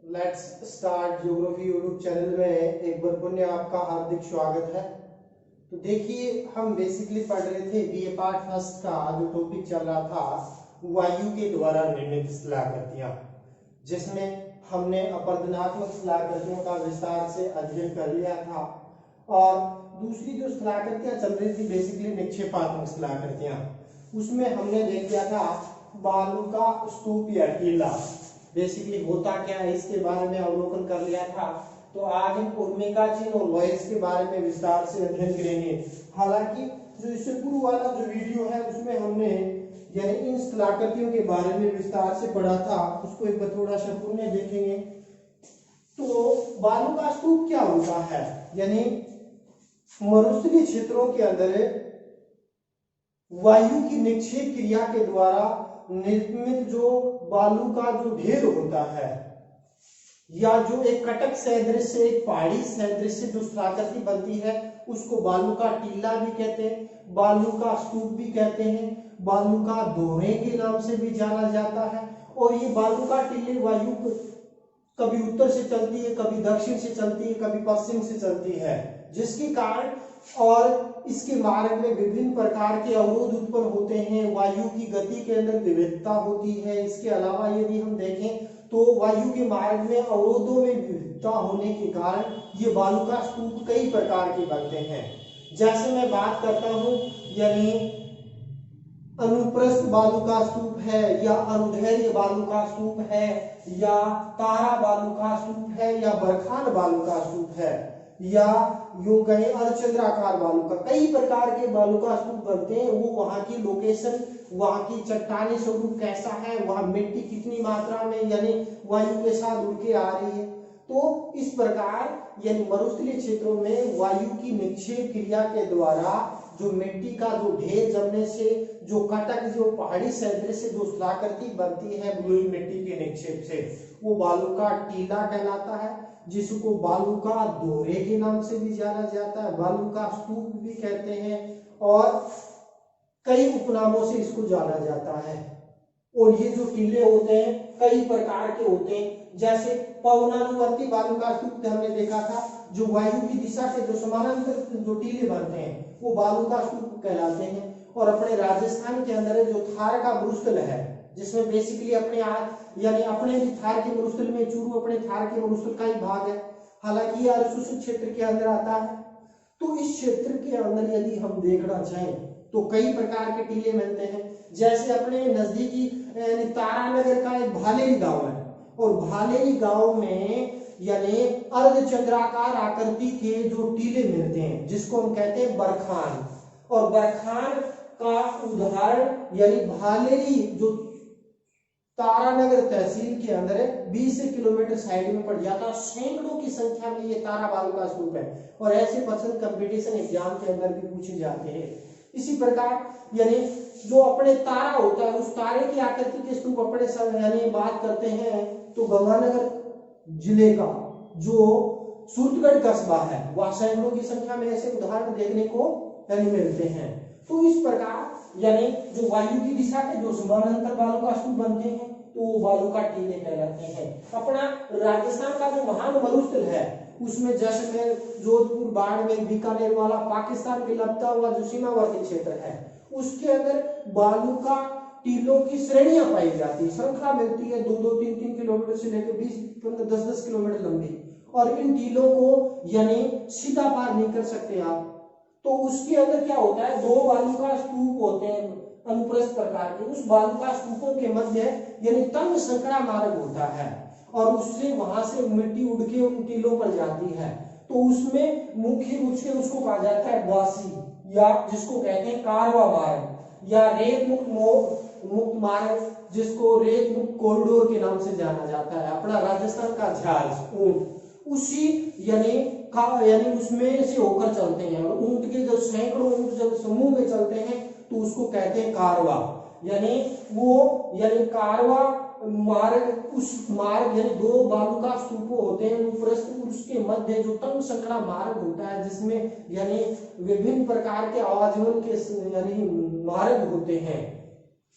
Let's start geography YouTube channel में एक बार पुनः आपका हार्दिक स्वागत है। तो देखिए, हम बेसिकली पढ़ रहे थे बीए पार्ट फर्स्ट का जो टॉपिक चल रहा था वायु के द्वारा निर्मित स्थलाकृतियां, जिसमें हमने अपरदनात्मक स्थलाकृतियों का विस्तार से अध्ययन कर लिया था। और दूसरी जो स्थलाकृतियां चल रही थी बेसिकली निक्षेपात्मक स्थलाकृतियां, उसमें हमने देख लिया था बालू का स्तूप या टीला बेसिकली होता क्या है इसके बारे में अवलोकन कर लिया था। तो आज हम उर्मिका चिन्ह और वॉइस के बारे में विस्तार से अध्ययन करेंगे। हालांकि जो इससे पूर्व वाला जो वीडियो है उसमें हमने यानी इन स्थलाकृतियों के बारे में विस्तार से पढ़ा था, उसको एक बार थोड़ा सा पुनः देखेंगे। तो बालू का स्तूप क्या होता है, यानी मरुस्थलीय क्षेत्रों के अंदर वायु की निक्षेप क्रिया के द्वारा निर्मित जो बालू का जो ढेर होता है, या जो एक कटक सदृश से एक पहाड़ी सदृश से जो स्थलाकृति बनती है, उसको बालू का टीला भी कहते हैं, बालू का स्तूप भी कहते हैं, बालू का दोहरे के नाम से भी जाना जाता है। और ये बालू का टीले वायु कभी उत्तर से चलती है, कभी दक्षिण से चलती है, कभी पश्चिम से चलती है, जिसके कारण और इसके मार्ग में विभिन्न प्रकार के अवरोध उत्पन्न होते हैं। वायु की गति के अंदर विविधता होती है। इसके अलावा यदि हम देखें तो वायु के मार्ग में अवरोधों में विविधता होने के कारण ये बालू का स्तूप कई प्रकार के बनते हैं। जैसे मैं बात करता हूं, यानी अनुप्रस्थ बालू का स्तूप है, या अनुदैर्घ्य बालू का स्तूप है, या तारा बालू का स्तूप है, या बरखान बालू का स्तूप है, या यूं कहें अर्धचंद्राकार बालू का, कई प्रकार के बालू का स्तूप बनते हैं। वो वहां की लोकेशन, वहां की चट्टानी स्वरूप कैसा है, वहां मिट्टी कितनी मात्रा में यानी वायु के साथ उड़ के आ रही है। तो इस प्रकार यानी मरुस्थलीय क्षेत्रों में वायु की निक्षेप क्रिया के द्वारा जो मिट्टी का जो ढेर जमने से जो कटक जो पहाड़ी सदृश से जो स्थलाकृति बनती है बलुई मिट्टी के निक्षेप से, वो बालू का टीला कहलाता है, जिसको बालू का दोहरे के नाम से भी जाना जाता है, बालू का स्तूप भी कहते हैं, और कई उपनामों से इसको जाना जाता है। और ये जो टीले होते हैं कई प्रकार के होते हैं, जैसे पवनानुवर्ती बालू का स्तूप हमने देखा था, जो वायु की दिशा से जो समानांतर जो टीले बनते हैं वो बालू का स्तूप कहलाते हैं। और अपने राजस्थान के अंदर जो थार का मरुस्थल है, जिसमें बेसिकली अपने यानी अपने भी थार के मरुस्थल में चूरू अपने थार के मरुस्थल का ही भाग है, हालांकि यह अरसूस क्षेत्र के अंदर आता है। तो इस क्षेत्र के अंदर यदि हम देखना चाहें तो कई प्रकार के टीले मिलते हैं। जैसे अपने नजदीकी तारानगर का एक भालेरी गांव है, और भालेरी गांव में यानी अर्धचंद्राकार आकृति के जो टीले मिलते हैं जिसको हम कहते हैं बरखान। और बरखान का उदाहरण यानी भालेरी जो तारानगर तहसील के अंदर है, 20 किलोमीटर साइड में पड़ जाता है। सैकड़ों की संख्या में ये तारा बालू का स्तूप है, और ऐसे क्वेश्चन कंपटीशन एग्जाम के अंदर भी पूछे जाते हैं। इसी प्रकार यानी जो अपने तारा होता है, उस तारे की आकृति के स्तूप अपने सब यानी बात करते हैं तो गंगानगर जिले का जो सूरतगढ़ कस्बा है, वह सैकड़ों की संख्या में ऐसे उदाहरण देखने को यानी मिलते हैं। तो इस प्रकार यानी जो वायु की दिशा के जो समानांतर बालू का स्तूप बनते हैं तो वो बालू का टीले कहलाते हैं। अपना राजस्थान का जो महान मरुस्थल है उसमें जैसलमेर, जोधपुर, बाड़मेर, बीकानेर वाला पाकिस्तान के लगता हुआ जो सीमावर्ती क्षेत्र है, उसके अंदर बालू का टीलों की श्रेणियां पाई जाती है, श्रृंखला मिलती है 2-2, 3-3 किलोमीटर से लेकर 20, 10-10 किलोमीटर लंबी। और इन टीलों को यानी सीधा पार नहीं कर सकते आप। तो उसके अंदर क्या होता है, 2 बालू का स्तूप होते हैं अनुप्रस्थ प्रकार के। उस बालू का स्तूपों के मध्य यानी तंग संकरा मार्ग होता है, और उससे वहां से मिट्टी उड़ के उन टीलों पर जाती है। तो उसमें मुख्य रूप से उसको कहा जाता है बासी, या जिसको कहते हैं कारवा मार्ग, या रेत मुक्त मार्ग, जिसको रेत मुक्त कॉरिडोर के नाम से जाना जाता है। अपना राजस्थान का झाज ऊंट उसी यानी उसमें से होकर चलते हैं, और ऊंट के जब सैकड़ों ऊंट जब समूह में चलते हैं तो उसको कहते हैं कारवा, यानी वो यानी कारवा मार्ग। उस मार्ग यानी 2 बालू का स्तूप होते हैं उसके मध्य जो तंग संकरा मार्ग होता है, जिसमें यानी विभिन्न प्रकार के आवागमन के यानी मार्ग होते हैं,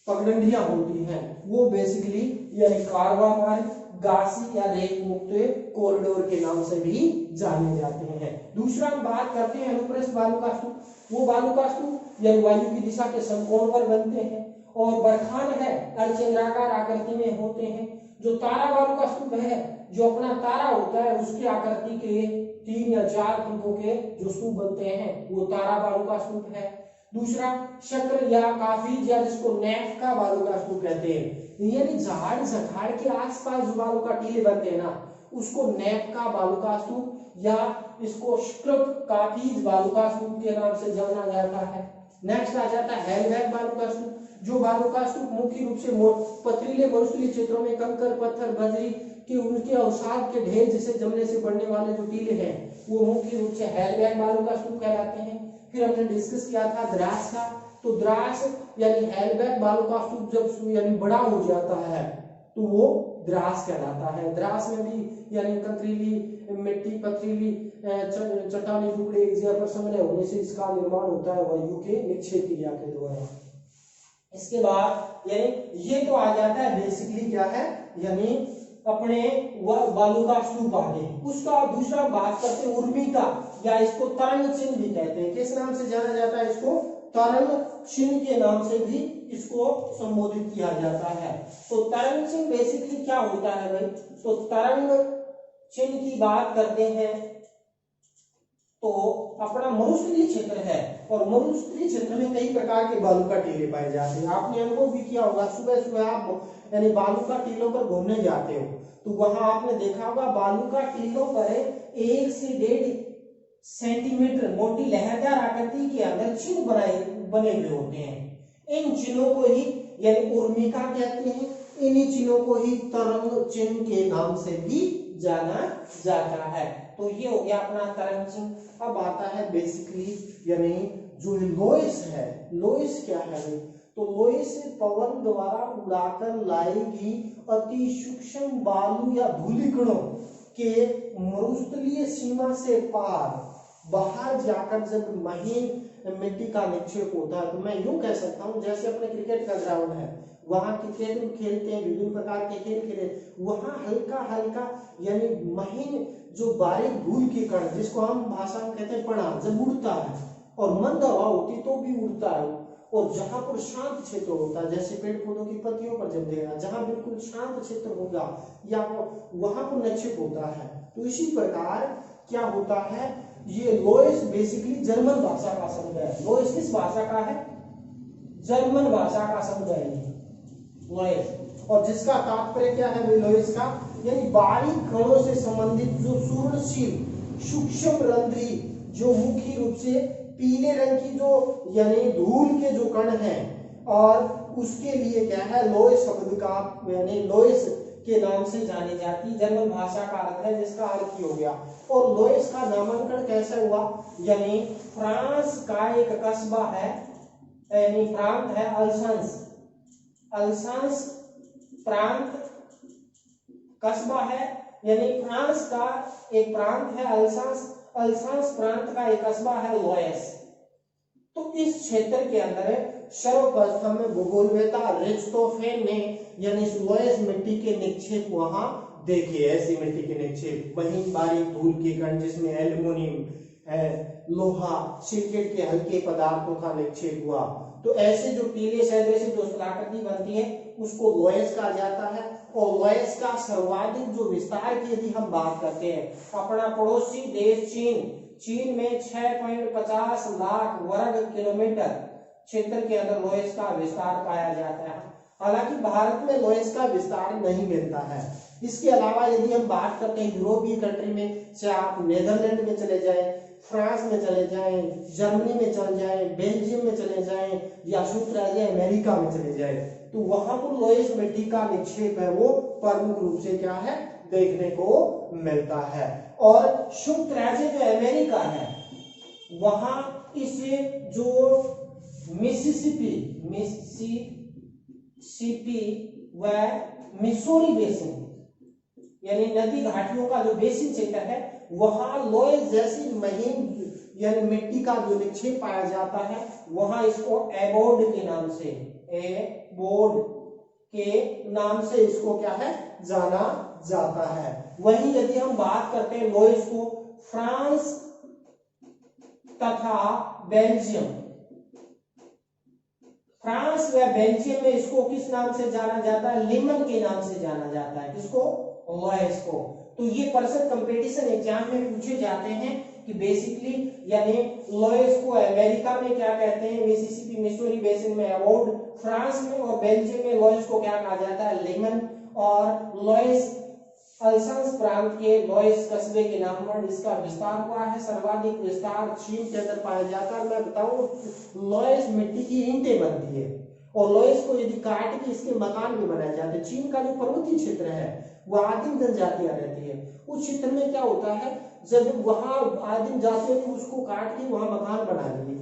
पगडंडियां होती हैं, वो बेसिकली यानी कारवा मार्ग, गासी या रेत मुक्त कॉरिडोर के नाम से भी जाने जाते हैं। दूसरा हम बात करते हैं अनुप्रस्थ बालू का स्तूप। वो बालू का स्तूप यानी वायु की दिशा के समकोण पर बनते हैं और बरखान है अर्धचंद्राकार आकृति में होते हैं। जो तारा बालू का स्तूप है, जो अपना तारा होता है उसकी आकृति के 3 या 4 खंभों के जो स्तूप बनते हैं वो तारा बालू का स्तूप है। दूसरा शक्र या काफिज या जिसको नैफ का बालू का स्तूप कहते हैं, यानी झाड़ झखाड़ के आसपास जो बालू का टीले बनते हैं ना उसको नैफ का बालू का स्तूप या इसको शुक्र काफिज बालू का स्तूप के नाम से जाना जाता है। नेक्स्ट आ जाता है हेलबैक बालू का स्तूप। जो बालू का स्तूप मुख्य रूप से पथरीले मरुस्थलीय क्षेत्रों में कंकर पत्थर बजरी के उनके अवसाद के ढेर जैसे जमने से बनने वाले जो टीले हैं वो मुख्य रूप से हेलबैक बालू का स्तूप कहलाते हैं। फिर हमने डिस्कस किया था द्रास का, तो द्रास यानी हेलबैक बालू का स्तूप जब यानी बड़ा हो जाता है तो वो द्रास कहलाता है। द्रास में भी यानी कंकरीली मिट्टी पथरीली चट्टानी टुकड़े एक जगह पर संग्रह होने से इसका निर्माण होता है वायु के निक्षेप क्रिया के द्वारा। इसके बाद यानी ये तो आ जाता है बेसिकली क्या है यानी अपने बालू का स्तूप आ गए। उसका दूसरा बात करते हैं उर्मी का या इसको तरंग चिन्ह भी कहते हैं। किस नाम से जाना जाता है इसको? तरंग चिन्ह के नाम से भी इसको संबोधित किया जाता है। तो तरंग चिन्ह बेसिकली क्या होता है भाई? तो तरंग चिन्ह की बात करते हैं तो अपना मरुस्थलीय क्षेत्र है और मरुस्थलीय क्षेत्र में कई प्रकार के बालू का टीले पाए जाते हैं। आपने अनुभव भी किया होगा, सुबह सुबह आप यानी बालू का टीलों पर घूमने जाते हो तो वहां आपने देखा होगा बालू का टीलों पर 1 से 1.5 सेंटीमीटर मोटी लहरदार आकृति के अंदर चिन्ह बने हुए होते हैं। इन चिन्हों को ही यानी उर्मिका कहते हैं। इन्हीं चिन्हों को ही तरंग चिन्ह के नाम से भी जाना जाता है। तो ये हो गया अपना तरंग चिन्ह। अब आता है बेसिकली यानी जो लोइस है। लोइस क्या है भाई? तो लोइस पवन द्वारा उड़ाकर लाई गई अति सूक्ष्म बालू या धूलिकणों के मरुस्थलीय सीमा से पार बाहर जाकर जब महीन मिट्टी का निक्षेप होता है तो मैं यूं कह सकता हूं जैसे अपने क्रिकेट का ग्राउंड है, वहां क्रिकेट खेलते हैं, विभिन्न प्रकार के खेल खेले, वहां हल्का हल्का यानी महीन जो बारीक धूल के कण जिसको हम भाषा में कहते हैं पड़ा जब उड़ता है और मंद हवा होती तो भी उड़ता है और जहां पर शांत क्षेत्र होता है जैसे पेड़ पौधों की पत्तियों पर जब देगा जहां बिल्कुल शांत क्षेत्र होगा या वहां पर निक्षेप होता है। तो इसी प्रकार क्या होता है ये लोइस बेसिकली जर्मन भाषा का शब्द है। लोइस किस भाषा का है? जर्मन भाषा का शब्द है लोइस। और जिसका तात्पर्य क्या है लोइस का? यानी बारीक कणों से संबंधित जो सूर्णशील सूक्ष्म रंध्री जो मुख्य रूप से पीले रंग की जो यानी धूल के जो कण हैं और उसके लिए क्या है लोइस शब्द का यानी लोइस के नाम से जानी जाती जर्मन भाषा का अर्थ है जिसका अर्थ हो गया। और लोइस का नामांकन कैसे हुआ? यानी फ्रांस का एक कस्बा है यानी प्रांत है अल्सांस। अल्सांस प्रांत कस्बा है यानी फ्रांस का एक प्रांत है अल्सांस। अल्सांस प्रांत का एक कस्बा है लोयस। तो इस क्षेत्र के अंदर सर्वप्रथम में भूगोलवेत्ता रिच्टोफेन ने यानी लोयस मिट्टी के निक्षेप वहां देखे। ऐसी मिट्टी के निक्षेप महीन बारीक धूल के कण जिसमें एल्युमिनियम है, लोहा, सिलिकेट के हल्के पदार्थों का निक्षेप हुआ। तो ऐसे जो टीले सदृश जो स्थलाकृति बनती है उसको लोयस कहा जाता है। और लोयस का सर्वाधिक जो विस्तार की यदि हम बात करते हैं अपना पड़ोसी देश चीन में 6.50 लाख वर्ग किलोमीटर क्षेत्र के अंदर लोयस का विस्तार पाया जाता है। हालांकि भारत में लोयस का विस्तार नहीं मिलता है। इसके अलावा यदि हम बात करते हैं यूरोपीय कंट्री में, चाहे आप नेदरलैंड में चले जाएं, फ्रांस में चले जाएं, जर्मनी में चले जाएं, बेल्जियम में चले जाएं या संयुक्त राज्य अमेरिका में चले जाएं, तो वहां पर लोयस मिट्टी का निक्षेप है वो प्रमुख रूप से क्या है देखने को मिलता है। और संयुक्त राज्य जो अमेरिका है वहां इसे जो मिसिसिपी व मिसौरी बेसिन यानी नदी घाटियों का जो बेसिन क्षेत्र है वहां लोयस जैसी महीन यानी मिट्टी का जो निक्षेप पाया जाता है वहां इसको एबोर्ड के नाम से इसको क्या है जाना जाता है। वहीं यदि हम बात करते हैं लोइस को, फ्रांस तथा बेल्जियम, फ्रांस व बेल्जियम में इसको किस नाम से जाना जाता है? लेमन के नाम से जाना जाता है। किसको? लोइस को। तो ये पर्सन कंपटीशन एग्जाम में पूछे जाते हैं कि बेसिकली यानी लोइस को अमेरिका में क्या कहते हैं? मिसिसिपी मिसूरी बेसिन में अबाउट, फ्रांस में और बेल्जियम में लोइस को क्या कहा जाता है? लेमन। और लोइस अल्सास प्रांत के लोइस कस्बे के नाम पर इसका विस्तार हुआ है। सर्वाधिक विस्तार चीन के अंदर पाया जाता है। मैं बताऊं लोइस मिट्टी की ईंटें बनती है और लोइस को यदि काट के इसके मकान भी बनाए जाते हैं। चीन का जो पर्वतीय क्षेत्र है वो आदिम जनजातियां रहती है, उस क्षेत्र में क्या होता है जब वहां आदिम जातियों ने उसको काट के वहां मकान बना लिए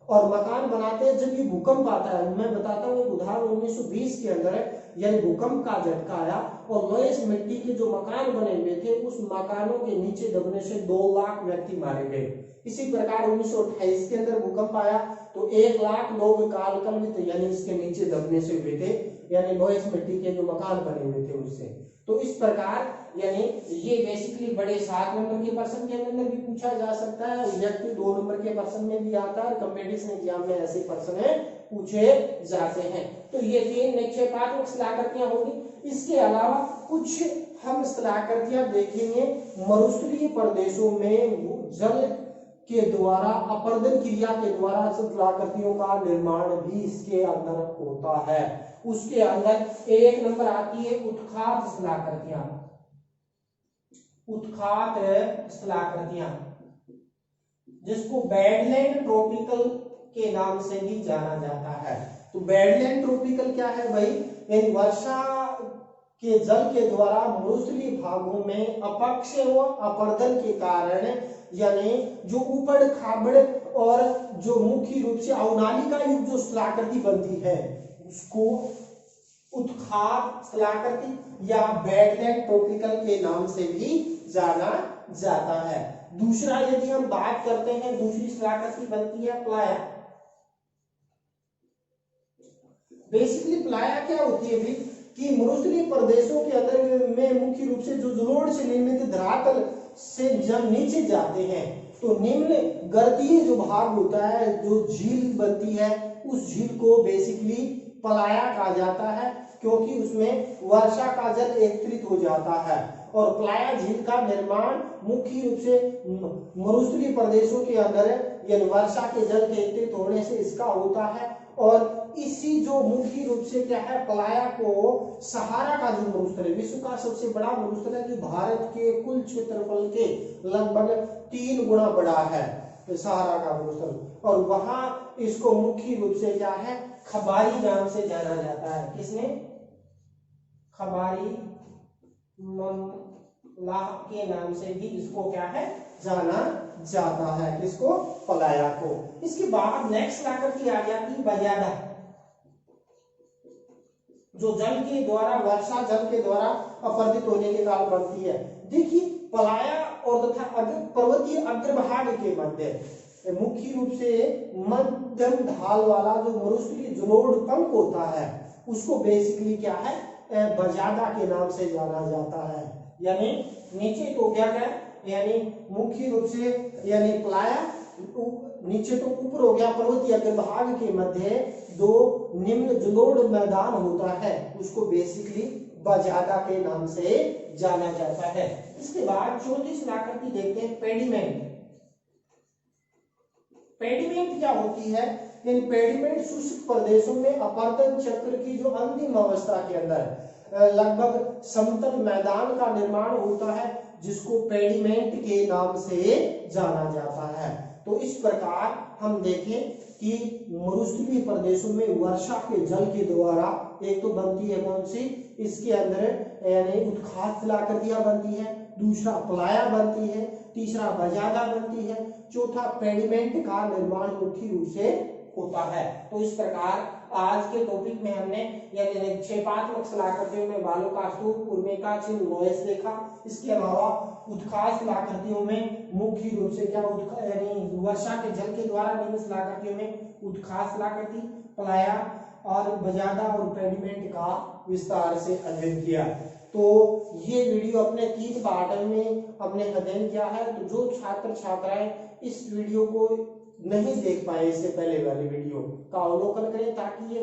और मकान बनाते हैं जब ये भूकंप आता है। मैं बताता हूँ एक उदाहरण 1920 के अंदर है, यानी भूकंप का झटका आया और लोइस मिट्टी के जो मकान बने हुए थे उस मकानों के नीचे दबने से 2 लाख व्यक्ति मारे गए। इसी प्रकार 1928 के अंदर भूकंप आया तो 1 लाख लोग कालकलवित यानी इसके नीचे दबने से हुए थे, यानी लोइस मिट्टी के जो मकान बने हुए थे उससे। तो इस प्रकार यानी ये बेसिकली बड़े 7 नंबर के प्रश्न के अंदर भी पूछा जा सकता है, व्यक्ति 2 नंबर के प्रश्न में भी आता है। कंपटीशन एग्जाम में ऐसे प्रश्न पूछे जाते हैं। तो ये 3 निक्षेपात्मक स्थलाकृतियां होगी। इसके अलावा कुछ हम स्थलाकृतियां देखेंगे मरुस्थलीय प्रदेशों में जल के द्वारा अपर्दन क्रिया के द्वारा स्थलाकृतियों का निर्माण भी इसके अंदर होता है। उसके अंदर 1 नंबर आती है उत्खात स्थलाकृतियां। उत्खात स्थलाकृतियां जिसको बेडलैंड ट्रॉपिकल के नाम से भी जाना जाता है। तो बेडलैंड ट्रॉपिकल क्या है भाई? यानी वर्षा के जल के द्वारा मरुस्थलीय भागों में अपक्षय व अपर्दन के कारण यानी जो ऊबड़ खाबड़ और जो मुख्य रूप से अवनालिका युक्त जो स्थलाकृति बनती है उसको उत्खात स्थलाकृति या बेडलैंड ट्रॉपिकल के नाम से भी जाना जाता है। दूसरा यदि हम बात करते हैं दूसरी स्थलाकृति बनती है प्लाया। बेसिकली प्लाया क्या होती है भी कि मरुस्थलीय प्रदेशों के अंदर में मुख्य रूप से जो जलोढ़ से निर्मित धरातल से जब नीचे जाते हैं तो निम्न गर्दीय जो भाग होता है जो झील बनती है उस झील को बेसिकली प्लाया कहा जाता है, क्योंकि उसमें वर्षा का जल एकत्रित हो जाता है। और प्लाया झील का निर्माण मुख्य रूप से मरुस्थलीय प्रदेशों के अंदर यानी वर्षा के जल के एकत्रित होने से इसका होता है। और इसी जो मुख्य रूप से क्या है प्लाया को सहारा का जो मरुस्थल है, विश्व का सबसे बड़ा मरुस्थल है जो भारत के कुल क्षेत्रफल के लगभग 3 गुना बड़ा है सहारा का मरुस्थल। और वहां इसको मुख्य रूप से क्या है खबारी नाम से जाना जाता है। किसने? खबारी ममला के नाम से भी इसको क्या है जाना जाता है। किसको? प्लाया को। इसके बाद नेक्स्ट स्थलाकृति आ जाती बजादा, जो जल के द्वारा वर्षा जल के द्वारा अपर्दित होने के कारण बनती है। देखिए प्लाया और तथा पर्वतीय अग्रभाग के मध्य मुख्य रूप से मध्यम ढाल वाला जो मरुस्थलीय जलोढ़ पंख होता है उसको बेसिकली क्या है बजादा के नाम से जाना जाता है। यानी नीचे तो क्या है यानी मुख्य रूप से यानी प्लाया नीचे तो ऊपर हो गया, पर्वतीय अग्रभाग के मध्य 2 निम्न जलोढ़ मैदान होता है उसको बेसिकली बजादा के नाम से जाना जाता है। इसके बाद चौथी स्थलाकृति देखते हैं पेडिमेंट। पेडिमेंट क्या होती है? इन पेडिमेंट शुष्क प्रदेशों में अपर्दन चक्र की जो अंतिम अवस्था के अंदर लगभग समतल मैदान का निर्माण होता है जिसको पेडिमेंट के नाम से जाना जाता है। तो इस प्रकार हम देखें कि मरुस्थलीय प्रदेशों में वर्षा के जल के द्वारा एक तो बनती है कौन सी इसके अंदर यानी उत्खात स्थलाकृतियां बनती है, दूसरा प्लाया बनती है, तीसरा बजादा बनती है, चौथा पेडिमेंट का निर्माण मुख्य रूप से होता है। तो इस प्रकार आज के टॉपिक में हमने यानी निक्षेपात्मक स्थलाकृतियों में बालू का स्तूप, उर्मिका चिन्ह, लोयस देखा। इसके अलावा उत्खात स्थलाकृतियों में मुख्य रूप से क्या यानी वर्षा के जल के द्वारा निर्मित स्थलाकृतियों में उत्खात स्थलाकृति, प्लाया और बजादा और पेडिमेंट का विस्तार से अध्ययन किया। तो ये वीडियो अपने 3 पार्ट में अपने अध्ययन किया है। तो जो छात्र छात्राएं इस वीडियो को नहीं देख पाए, इससे पहले वाली वीडियो का अवलोकन करें ताकि ये